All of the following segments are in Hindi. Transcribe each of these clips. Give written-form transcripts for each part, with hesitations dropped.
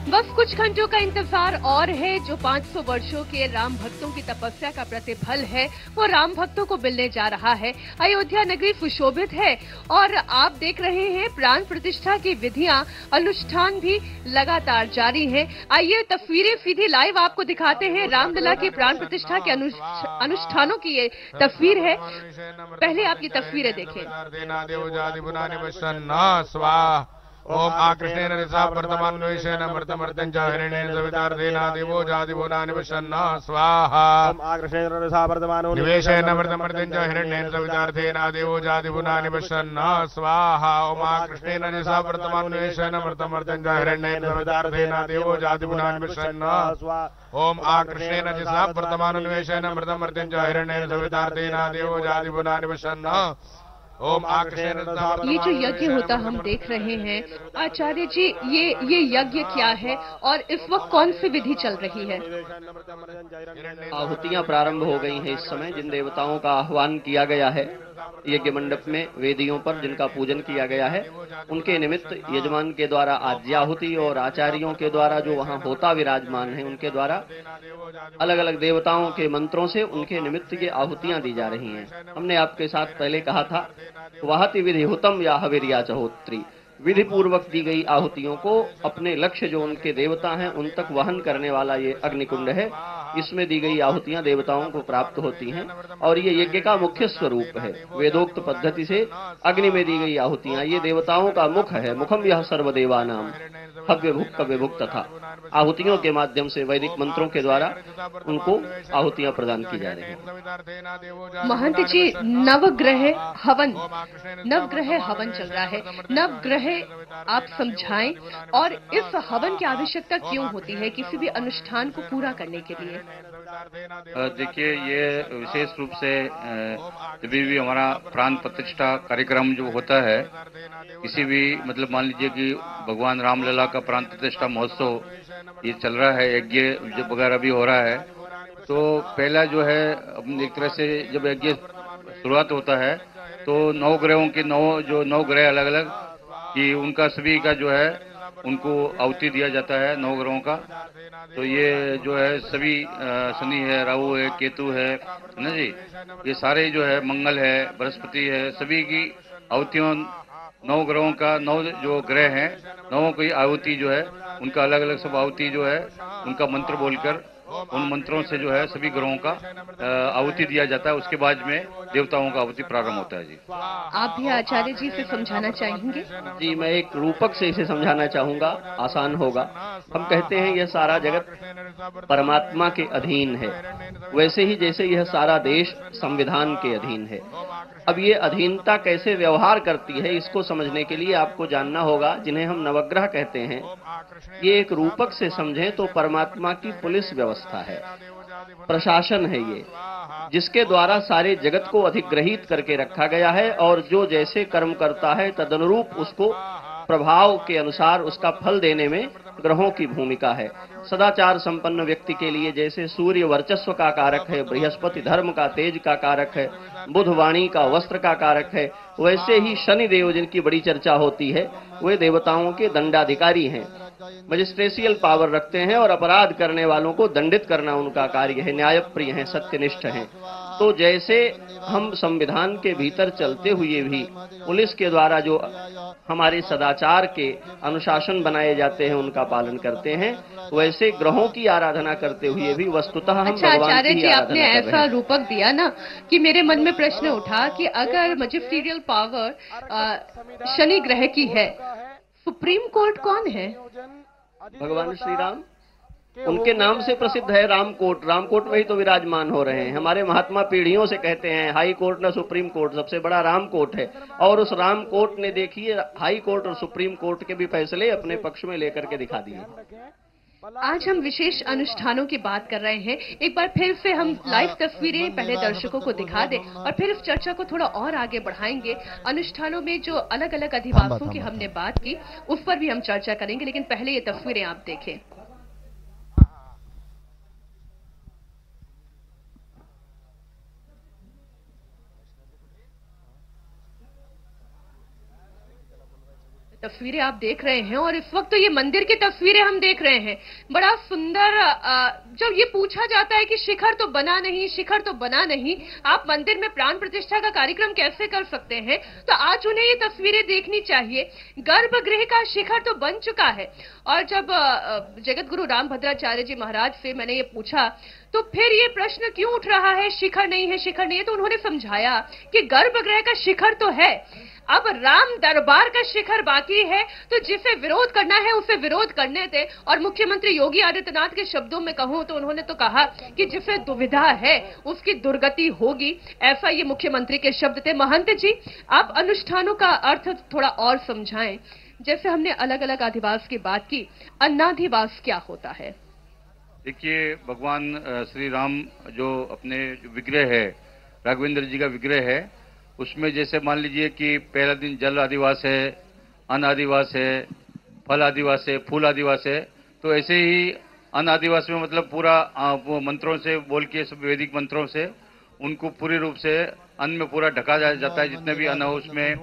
बस कुछ घंटों का इंतजार और है। जो 500 वर्षों के राम भक्तों की तपस्या का प्रतिफल है वो राम भक्तों को मिलने जा रहा है। अयोध्या नगरी सुशोभित है और आप देख रहे हैं प्राण प्रतिष्ठा की विधियां, अनुष्ठान भी लगातार जारी हैं। आइए तस्वीरें सीधी लाइव आपको दिखाते हैं। रामलला की प्राण प्रतिष्ठा के अनुष्ठानों की ये तस्वीर है। पहले आप ये तस्वीरें देखें। ओम आकृष्णेन निशा वर्तमान्वेषेण मृतमर्त्यं च हिरण्येन सवितार्धेन देवो जातिभुवनानि पश्यन्नः स्वाहा। ओम आकृष्णेन निशा वर्तमान्वेषेण मृतमर्त्यं च हिरण्येन सवितार्धेन देवो जातिभुवनानि पश्यन्नः स्वाहा। ओम आकृष्णेन निशा वर्तमान्वेषेण मृतमर्त्यं च हिरण्येन सवितार्धेन देवो जातिभुवनानि पश्यन्नः स्वाहा। ओम आकृष्णेन निशा वर्तमान्वेषेण मृतमर्त्यं च हिरण्येन सवितार्धेन देवो जातिभुवनानि पश्यन्नः। ओम आकृष्णेन। ये जो यज्ञ होता हम देख रहे हैं आचार्य जी, ये यज्ञ क्या है और इस वक्त कौन सी विधि चल रही है? आहुतियां प्रारंभ हो गई हैं। इस समय जिन देवताओं का आह्वान किया गया है यज्ञ मंडप में, वेदियों पर जिनका पूजन किया गया है, उनके निमित्त यजमान के द्वारा आज्याहुति और आचार्यों के द्वारा जो वहां होता विराजमान है उनके द्वारा अलग अलग देवताओं के मंत्रों से उनके निमित्त ये आहुतियां दी जा रही हैं। हमने आपके साथ पहले कहा था वाहति विधि हुतम या हविर्या चहोत्री, विधि पूर्वक दी गई आहुतियों को अपने लक्ष्य जो उनके देवता हैं उन तक वहन करने वाला ये अग्निकुंड है। इसमें दी गई आहुतियां देवताओं को प्राप्त होती हैं और ये यज्ञ का मुख्य स्वरूप है। वेदोक्त पद्धति से अग्नि में दी गई आहुतियां ये देवताओं का मुख है। मुखम यह सर्वदेवानाम हव्य भुक्त भुक्त तथा आहुतियों के माध्यम से वैदिक मंत्रों के द्वारा उनको आहुतियां प्रदान की जा रही हैं। महंत जी, नवग्रह हवन चल रहा है। नवग्रह आप समझाएं और इस हवन की आवश्यकता क्यों होती है किसी भी अनुष्ठान को पूरा करने के लिए? देखिए, ये विशेष रूप से जब भी हमारा प्राण प्रतिष्ठा कार्यक्रम जो होता है, किसी भी मतलब मान लीजिए कि भगवान रामलला का प्राण प्रतिष्ठा महोत्सव ये चल रहा है, यज्ञ जब वगैरह भी हो रहा है, तो पहला जो है एक तरह से जब यज्ञ शुरुआत होता है तो 9 ग्रहों के 9 ग्रह अलग अलग कि उनका सभी का जो है उनको आहुति दिया जाता है 9 ग्रहों का। तो ये जो है सभी शनि है, राहु है, केतु है ना जी, ये सारे जो है मंगल है, बृहस्पति है, सभी की आहुतियों 9 ग्रहों का 9 जो ग्रह हैं 9 की आहुति जो है उनका अलग अलग सब आहुति जो है उनका मंत्र बोलकर उन मंत्रों से जो है सभी ग्रहों का आहुति दिया जाता है। उसके बाद में देवताओं का आहुति प्रारंभ होता है। जी आप भी आचार्य जी से समझाना चाहेंगे? जी, मैं एक रूपक से इसे समझाना चाहूंगा, आसान होगा। हम कहते हैं यह सारा जगत परमात्मा के अधीन है, वैसे ही जैसे यह सारा देश संविधान के अधीन है। अब ये अधीनता कैसे व्यवहार करती है इसको समझने के लिए आपको जानना होगा जिन्हें हम नवग्रह कहते हैं। ये एक रूपक से समझें तो परमात्मा की पुलिस व्यवस्था है, प्रशासन है ये, जिसके द्वारा सारे जगत को अधिग्रहित करके रखा गया है और जो जैसे कर्म करता है तदनुरूप उसको प्रभाव के अनुसार उसका फल देने में ग्रहों की भूमिका है। सदाचार संपन्न व्यक्ति के लिए जैसे सूर्य वर्चस्व का कारक है, बृहस्पति धर्म का तेज का कारक है, बुध वाणी का वस्त्र का कारक है, वैसे ही शनि देव जिनकी बड़ी चर्चा होती है वे देवताओं के दंडाधिकारी हैं, मजिस्ट्रेशियल पावर रखते हैं और अपराध करने वालों को दंडित करना उनका कार्य है, न्यायप्रिय हैं, सत्यनिष्ठ हैं। तो जैसे हम संविधान के भीतर चलते हुए भी पुलिस के द्वारा जो हमारे सदाचार के अनुशासन बनाए जाते हैं उनका पालन करते हैं, वैसे ग्रहों की आराधना करते हुए भी वस्तुतः हम भगवान की आचार्य जी, आपने ऐसा हैं। रूपक दिया ना कि मेरे मन में प्रश्न उठा कि अगर मजिस्ट्रियल पावर शनि ग्रह की है, सुप्रीम कोर्ट कौन है? भगवान श्री राम, उनके नाम से प्रसिद्ध है रामकोट। रामकोट में ही तो विराजमान हो रहे हैं। हमारे महात्मा पीढ़ियों से कहते हैं हाई कोर्ट ना सुप्रीम कोर्ट, सबसे बड़ा रामकोट है। और उस रामकोट ने देखिए हाई कोर्ट और सुप्रीम कोर्ट के भी फैसले अपने पक्ष में लेकर के दिखा दिए। आज हम विशेष अनुष्ठानों की बात कर रहे हैं। एक बार फिर से हम लाइव तस्वीरें पहले दर्शकों को दिखा दें और फिर इस चर्चा को थोड़ा और आगे बढ़ाएंगे। अनुष्ठानों में जो अलग अलग अधिवासों की हमने बात की उस पर भी हम चर्चा करेंगे, लेकिन पहले ये तस्वीरें आप देखें। तस्वीरें आप देख रहे हैं और इस वक्त तो ये मंदिर की तस्वीरें हम देख रहे हैं। बड़ा सुंदर। जब ये पूछा जाता है कि शिखर तो बना नहीं, शिखर तो बना नहीं, आप मंदिर में प्राण प्रतिष्ठा का कार्यक्रम कैसे कर सकते हैं, तो आज उन्हें ये तस्वीरें देखनी चाहिए। गर्भगृह का शिखर तो बन चुका है। और जब जगत गुरु रामभद्राचार्य जी महाराज से मैंने ये पूछा तो फिर ये प्रश्न क्यों उठ रहा है, शिखर नहीं है, शिखर नहीं है, तो उन्होंने समझाया कि गर्भगृह का शिखर तो है, अब राम दरबार का शिखर बाकी है, तो जिसे विरोध करना है उसे विरोध करने दे। और मुख्यमंत्री योगी आदित्यनाथ के शब्दों में कहूं तो उन्होंने तो कहा कि जिसे दुविधा है उसकी दुर्गति होगी, ऐसा ये मुख्यमंत्री के शब्द थे। महंत जी, आप अनुष्ठानों का अर्थ थोड़ा और समझाएं। जैसे हमने अलग अलग अधिवास की बात की, अन्नाधिवास क्या होता है? देखिए, भगवान श्री राम जो अपने विग्रह है, राघवेंद्र जी का विग्रह है, उसमें जैसे मान लीजिए कि पहला दिन जल आदिवास है, अन्न आदिवास है, फल आदिवास है, फूल आदिवास है, तो ऐसे ही अन्न आदिवास में मतलब पूरा वो मंत्रों से बोल के, सब वैदिक मंत्रों से उनको पूरी रूप से अन्न में पूरा ढका जाता है। जितने भी अन्न हो उसमें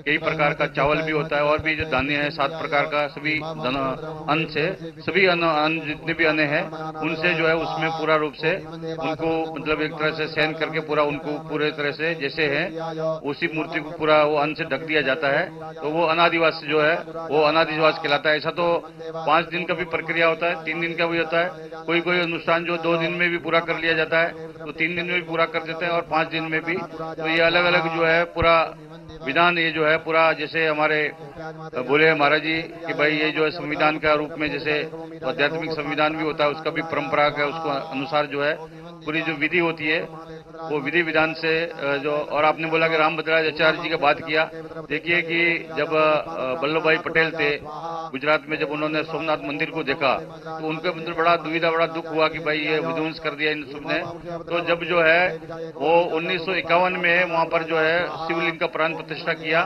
कई प्रकार का चावल भी होता है और भी जो दाने हैं 7 प्रकार का, सभी अन्न से, सभी अन्न जितने भी अन्न हैं उनसे जो है उसमें पूरा रूप से उनको मतलब एक तरह से सहन करके पूरा उनको पूरे तरह से जैसे है उसी मूर्ति को पूरा वो अन्न से ढक दिया जाता है। तो वो अनादिवास जो है वो अनादिवास कहलाता है। ऐसा तो 5 दिन का भी प्रक्रिया होता है, 3 दिन का भी होता है, कोई कोई अनुष्ठान जो 2 दिन में भी पूरा कर लिया जाता है, तो 3 दिन में भी पूरा कर देते हैं और 5 दिन में भी। तो ये अलग अलग जो है पूरा विधान, ये जो है पूरा जैसे हमारे बोले महाराज जी कि भाई ये जो है संविधान का रूप में जैसे आध्यात्मिक संविधान भी होता है, उसका भी परंपरा का उसको अनुसार जो है पूरी जो विधि होती है वो विधि विधान से जो। और आपने बोला कि रामभद्राचार्य जी की बात किया, देखिए कि जब वल्लभ भाई पटेल थे गुजरात में, जब उन्होंने सोमनाथ मंदिर को देखा तो उनके अंदर बड़ा दुविधा, बड़ा दुख हुआ कि भाई ये विध्वंस कर दिया इन सबने। तो जब जो है वो 1951 में वहां पर जो है शिवलिंग का प्राण प्रतिष्ठा किया,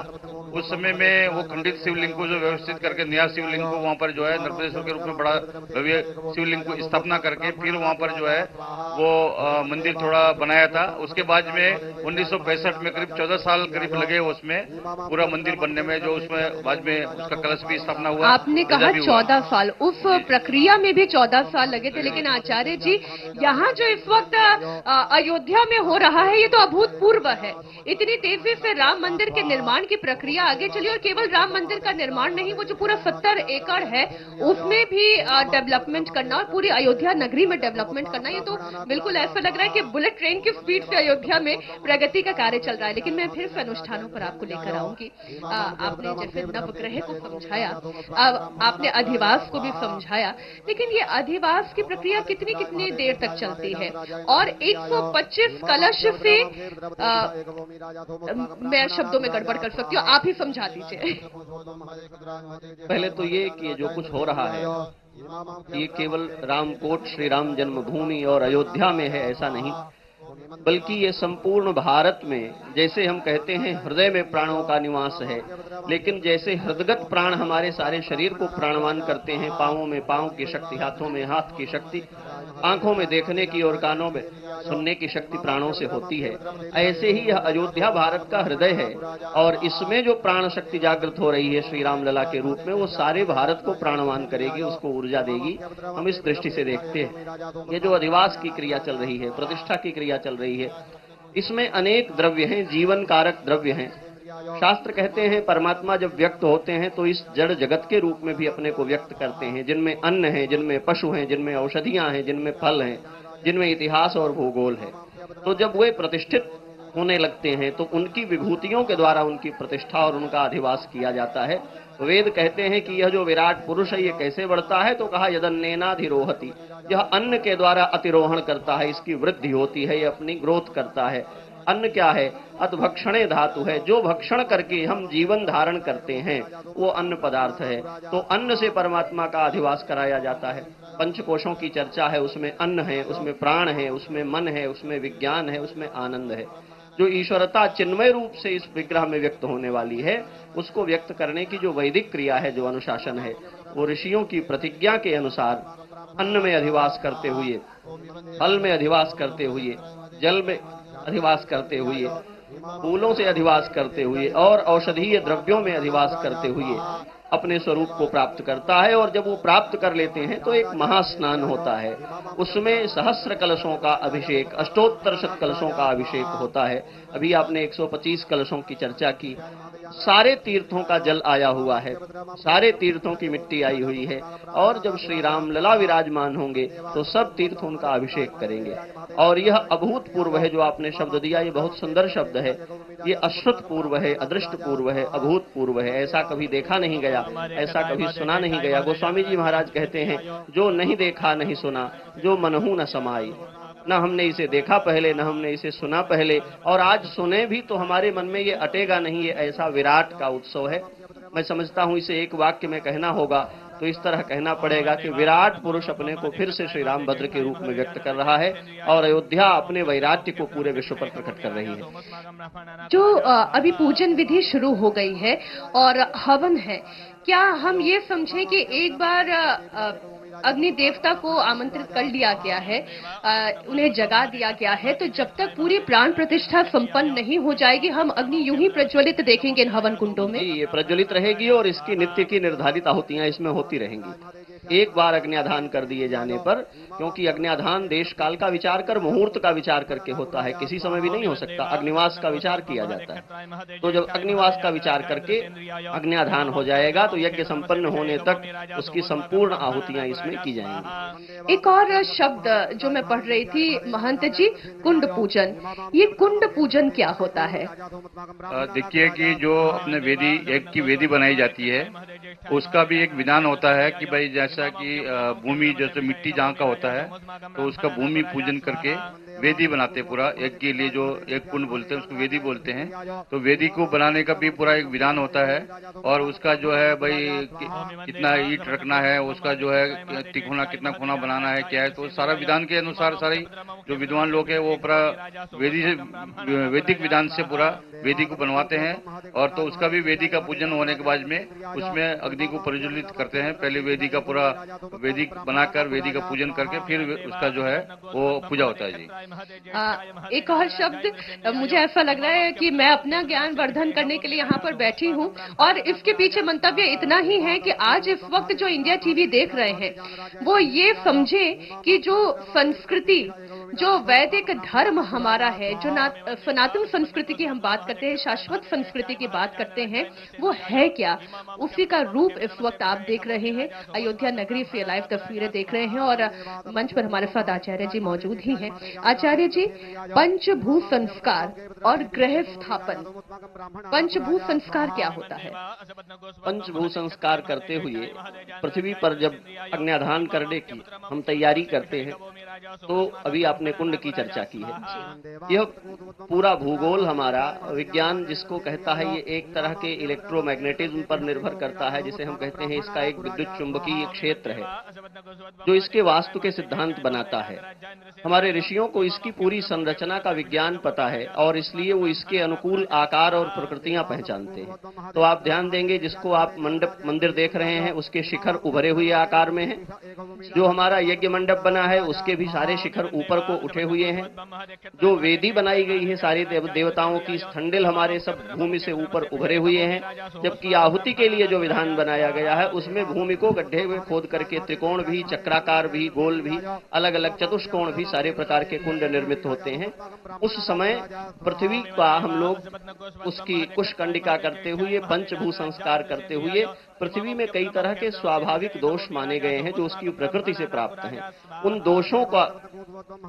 उस समय में वो खंडित शिवलिंग को जो व्यवस्थित करके नया शिवलिंग को वहां पर जो है नर्मदेश्वर के रूप में बड़ा भव्य शिवलिंग को स्थापना करके फिर वहां पर जो है वो मंदिर थोड़ा बनाया था। उसके बाद में 1965 में करीब 14 साल करीब लगे उसमें पूरा मंदिर बनने में, जो उसमें बाद में उसका कलश भी स्थापना हुआ। आपने कहा 14 साल, उस प्रक्रिया में भी 14 साल लगे थे। लेकिन आचार्य जी, यहाँ जो इस वक्त अयोध्या में हो रहा है ये तो अभूतपूर्व है। इतनी तेजी से राम मंदिर के निर्माण की प्रक्रिया आगे चली और केवल राम मंदिर का निर्माण नहीं, वो जो पूरा 70 एकड़ है उसमें भी डेवलपमेंट करना और पूरी अयोध्या नगरी में डेवलपमेंट करना, ये तो बिल्कुल ऐसा लग रहा है कि बुलेट ट्रेन की स्पीड से अयोध्या में प्रगति का कार्य चल रहा है। लेकिन मैं फिर से अनुष्ठानों पर आपको लेकर आऊंगी। आपने जैसे नवग्रह को समझाया, आपने अधिवास को भी समझाया, लेकिन ये अधिवास की प्रक्रिया कितनी कितनी देर तक चलती है? और 125 कलश से मैं शब्दों में गड़बड़ कर सकती हूँ, आप ही समझा दीजिए। पहले तो ये कि जो कुछ हो रहा है ये केवल रामकोट श्री राम जन्मभूमि और अयोध्या में है ऐसा नहीं, बल्कि ये संपूर्ण भारत में, जैसे हम कहते हैं हृदय में प्राणों का निवास है, लेकिन जैसे हृदगत प्राण हमारे सारे शरीर को प्राणवान करते हैं, पांवों में पांव की शक्ति, हाथों में हाथ की शक्ति, आंखों में देखने की और कानों में सुनने की शक्ति प्राणों से होती है, ऐसे ही यह अयोध्या भारत का हृदय है। और इसमें जो प्राण शक्ति जागृत हो रही है श्री राम लला के रूप में, वो सारे भारत को प्राणवान करेगी, उसको ऊर्जा देगी। हम इस दृष्टि से देखते हैं ये जो अधिवास की क्रिया चल रही है, प्रतिष्ठा की क्रिया चल रही है, इसमें अनेक द्रव्य हैं, जीवन कारक द्रव्य हैं। शास्त्र कहते हैं परमात्मा जब व्यक्त होते हैं तो इस जड़ जगत के रूप में भी अपने को व्यक्त करते हैं, जिनमें अन्न है, जिनमें पशु हैं, जिनमें औषधियां हैं, जिनमें फल हैं, जिनमें इतिहास और भूगोल है। तो जब वे प्रतिष्ठित होने लगते हैं तो उनकी विभूतियों के द्वारा उनकी प्रतिष्ठा और उनका अधिवास किया जाता है। वेद कहते हैं कि यह जो विराट पुरुष है ये कैसे बढ़ता है, तो कहा यदन्नेनाधिरोहति, यह अन्न के द्वारा अतिरोहण करता है, इसकी वृद्धि होती है, यह अपनी ग्रोथ करता है। अन्न क्या है? अतभक्षणे धातु है, जो भक्षण करके हम जीवन धारण करते हैं वो अन्न पदार्थ है। तो अन्न से परमात्मा का अधिवास कराया जाता है। पंचकोशों की चर्चा है, उसमें अन्न है, उसमें प्राण है, उसमें मन है, उसमें विज्ञान है, उसमें आनंद है। जो ईश्वरता चिन्मय रूप से इस विग्रह में व्यक्त होने वाली है, उसको व्यक्त करने की जो वैदिक क्रिया है, जो अनुशासन है, वो ऋषियों की प्रतिज्ञा के अनुसार अन्न में अधिवास करते हुए, फल में अधिवास करते हुए, जल में अधिवास करते हुए, फूलों से अधिवास करते हुए और औषधीय द्रव्यों में अधिवास करते हुए अपने स्वरूप को प्राप्त करता है। और जब वो प्राप्त कर लेते हैं तो एक महास्नान होता है, उसमें सहस्र कलशों का अभिषेक, अष्टोत्तर शत कलशों का अभिषेक होता है। अभी आपने 125 कलशों की चर्चा की। सारे तीर्थों का जल आया हुआ है, सारे तीर्थों की मिट्टी आई हुई है, और जब श्री राम लला विराजमान होंगे तो सब तीर्थ उनका अभिषेक करेंगे। और यह अभूतपूर्व है जो आपने शब्द दिया, ये बहुत सुंदर शब्द है। ये अश्रुतपूर्व है, अदृष्टपूर्व है, अभूतपूर्व है। ऐसा कभी देखा नहीं गया, ऐसा कभी सुना नहीं गया। गोस्वामी जी महाराज कहते हैं, जो नहीं देखा नहीं सुना, जो मनहु न समाई। न हमने इसे देखा पहले, न हमने इसे सुना पहले, और आज सुने भी तो हमारे मन में ये अटेगा नहीं। ये ऐसा विराट का उत्सव है। मैं समझता हूं इसे एक वाक्य में कहना होगा तो इस तरह कहना पड़ेगा कि विराट पुरुष अपने को फिर से श्री रामभद्र के रूप में व्यक्त कर रहा है और अयोध्या अपने वैराट्य को पूरे विश्व पर प्रकट कर रही है। जो अभी पूजन विधि शुरू हो गई है और हवन है, क्या हम ये समझें कि एक बार अग्नि देवता को आमंत्रित कर लिया गया है, उन्हें जगा दिया गया है, तो जब तक पूरी प्राण प्रतिष्ठा संपन्न नहीं हो जाएगी हम अग्नि यूं ही प्रज्वलित देखेंगे इन हवन कुंडों में? ये प्रज्वलित रहेगी और इसकी नित्य की निर्धारित आहुतियां इसमें होती रहेंगी। एक बार अग्न्याधान कर दिए जाने पर, क्योंकि अग्न्याधान देश काल का विचार कर, मुहूर्त का विचार करके होता है, किसी समय भी नहीं हो सकता। अग्निवास का विचार किया जाता है, तो जब अग्निवास का विचार करके अग्न्याधान हो जाएगा तो यज्ञ संपन्न होने तक उसकी संपूर्ण आहुतियां इसमें की जाएंगी। एक और शब्द जो मैं पढ़ रही थी महंत जी, कुंड पूजन। ये कुंड पूजन क्या होता है? देखिए कि जो अपने वेदी, यज्ञ की वेदी बनाई जाती है, उसका भी एक विधान होता है कि भाई जैसा कि भूमि, जैसे मिट्टी जहाँ का होता है तो उसका भूमि पूजन करके वेदी बनाते हैं। पूरा यज्ञ के लिए जो एक कुंड बोलते हैं उसको वेदी बोलते हैं। तो वेदी को बनाने का भी पूरा एक विधान होता है, और उसका जो है भाई कितना ईंट रखना है, उसका जो है तिकोना कितना कोना बनाना है, क्या है, तो सारा विधान के अनुसार सारे जो विद्वान लोग है वो पूरा वैदिक विधान से पूरा वेदी को बनवाते हैं। और तो उसका भी वेदी का पूजन होने के बाद में उसमें अग्नि को प्रज्वलित करते हैं। पहले वेदी का पूरा वेदी बनाकर वेदी का पूजन करके फिर उसका जो है वो पूजा होता है। जी एक और शब्द, मुझे ऐसा लग रहा है कि मैं अपना ज्ञान वर्धन करने के लिए यहाँ पर बैठी हूँ और इसके पीछे मंतव्य इतना ही है कि आज इस वक्त जो इंडिया टीवी देख रहे हैं वो ये समझे कि जो संस्कृति, जो वैदिक धर्म हमारा है, जो सनातन संस्कृति की हम बात करते हैं, शाश्वत संस्कृति की बात करते हैं, वो है क्या, उसी का रूप इस वक्त आप देख रहे हैं। अयोध्या नगरी से लाइव तस्वीरें देख रहे हैं और मंच पर हमारे साथ आचार्य जी मौजूद ही हैं। आचार्य जी, पंचभू संस्कार और ग्रह स्थापन, पंचभू संस्कार क्या होता है? पंचभू संस्कार करते हुए पृथ्वी पर जब अग्न्याधान करने की हम तैयारी करते हैं तो अभी आपने कुंड की चर्चा की है। यह पूरा भूगोल हमारा, विज्ञान जिसको कहता है, ये एक तरह के इलेक्ट्रोमैग्नेटिज्म पर निर्भर करता है, जिसे हम कहते हैं इसका एक विद्युत चुंबकीय क्षेत्र है जो इसके वास्तु के सिद्धांत बनाता है। हमारे ऋषियों को इसकी पूरी संरचना का विज्ञान पता है और इसलिए वो इसके अनुकूल आकार और प्रकृतियां पहचानते हैं। तो आप ध्यान देंगे, जिसको आप मंदिर देख रहे हैं उसके शिखर उभरे हुए आकार में है। जो हमारा यज्ञ मंडप बना है उसके भी सारे शिखर ऊपर को उठे हुए हैं। जो वेदी बनाई गई है सारी देवताओं की, स्थंडिल हमारे सब भूमि से ऊपर उभरे हुए हैं। जबकि आहुति के लिए जो विधान बनाया गया है उसमें भूमि को गड्ढे में खोद करके त्रिकोण भी, चक्राकार भी, गोल भी, अलग अलग चतुष्कोण भी, सारे प्रकार के कुंड निर्मित होते हैं। उस समय पृथ्वी का हम लोग उसकी कुशकंडिका करते हुए, पंचभू संस्कार करते हुए, पृथ्वी में कई तरह के स्वाभाविक दोष माने गए हैं जो उसकी प्रकृति से प्राप्त हैं। उन दोषों का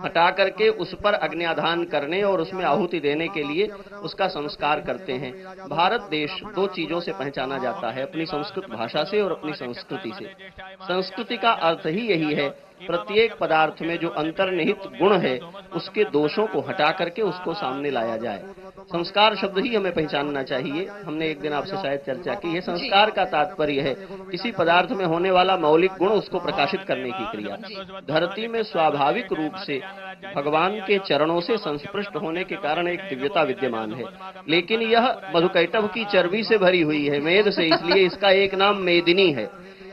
हटा करके उस पर अग्न्याधान करने और उसमें आहुति देने के लिए उसका संस्कार करते हैं। भारत देश दो चीजों से पहचाना जाता है, अपनी संस्कृत भाषा से और अपनी संस्कृति से। संस्कृति का अर्थ ही यही है, प्रत्येक पदार्थ में जो अंतर्निहित गुण है उसके दोषों को हटा करके उसको सामने लाया जाए। संस्कार शब्द ही हमें पहचानना चाहिए। हमने एक दिन आपसे शायद चर्चा की है, संस्कार का तात्पर्य है किसी पदार्थ में होने वाला मौलिक गुण उसको प्रकाशित करने की क्रिया। धरती में स्वाभाविक रूप से भगवान के चरणों से संस्पृष्ट होने के कारण एक दिव्यता विद्यमान है, लेकिन यह मधुकैटभ की चर्बी से भरी हुई है, मेद से, इसलिए इसका एक नाम मेदिनी है।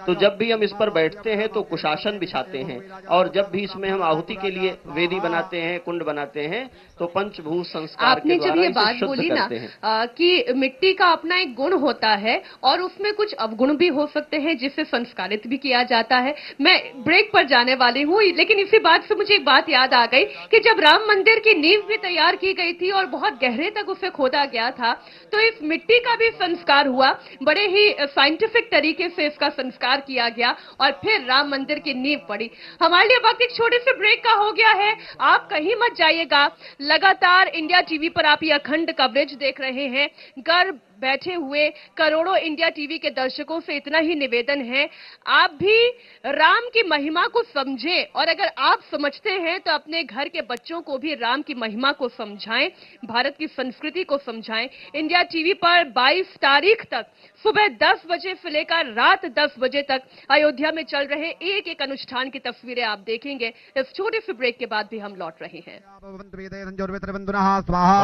तो जब भी हम इस पर बैठते हैं तो कुशासन बिछाते हैं, और जब भी इसमें हम आहुति के लिए वेदी बनाते हैं, कुंड बनाते हैं, तो पंचभूत संस्कार आपने के जब द्वारा ये इसे बात शुद्ध बोली ना करते हैं। कि मिट्टी का अपना एक गुण होता है और उसमें कुछ अवगुण भी हो सकते हैं जिससे संस्कारित भी किया जाता है। मैं ब्रेक पर जाने वाली हूँ, लेकिन इसी बात से मुझे एक बात याद आ गई कि जब राम मंदिर की नींव भी तैयार की गई थी और बहुत गहरे तक उसे खोदा गया था, तो इस मिट्टी का भी संस्कार हुआ, बड़े ही साइंटिफिक तरीके से इसका संस्कार किया गया और फिर राम मंदिर की नींव पड़ी। हमारे लिए वक्त एक छोटे से ब्रेक का हो गया है, आप कहीं मत जाइएगा। लगातार इंडिया टीवी पर आप ये अखंड कवरेज देख रहे हैं। घर बैठे हुए करोड़ों इंडिया टीवी के दर्शकों से इतना ही निवेदन है, आप भी राम की महिमा को समझें, और अगर आप समझते हैं तो अपने घर के बच्चों को भी राम की महिमा को समझाएं, भारत की संस्कृति को समझाएं। इंडिया टीवी पर 22 तारीख तक सुबह 10 बजे से लेकर रात 10 बजे तक अयोध्या में चल रहे एक एक अनुष्ठान की तस्वीरें आप देखेंगे। इस छोटे से ब्रेक के बाद भी हम लौट रहे हैं।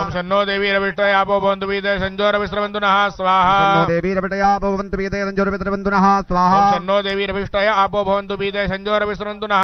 ओम शन्नो देवी रविष्टय आपो भवन्तु वीते संजोर विश्रवन्तु नः स्वाहा। देवी रविष्टया भवन्तु वीते संजोर विश्रवन्तु नः स्वाहा। ओम शन्नो देवी रविष्टय आपो भवन्तु वीते संजोर विश्रवन्तु नः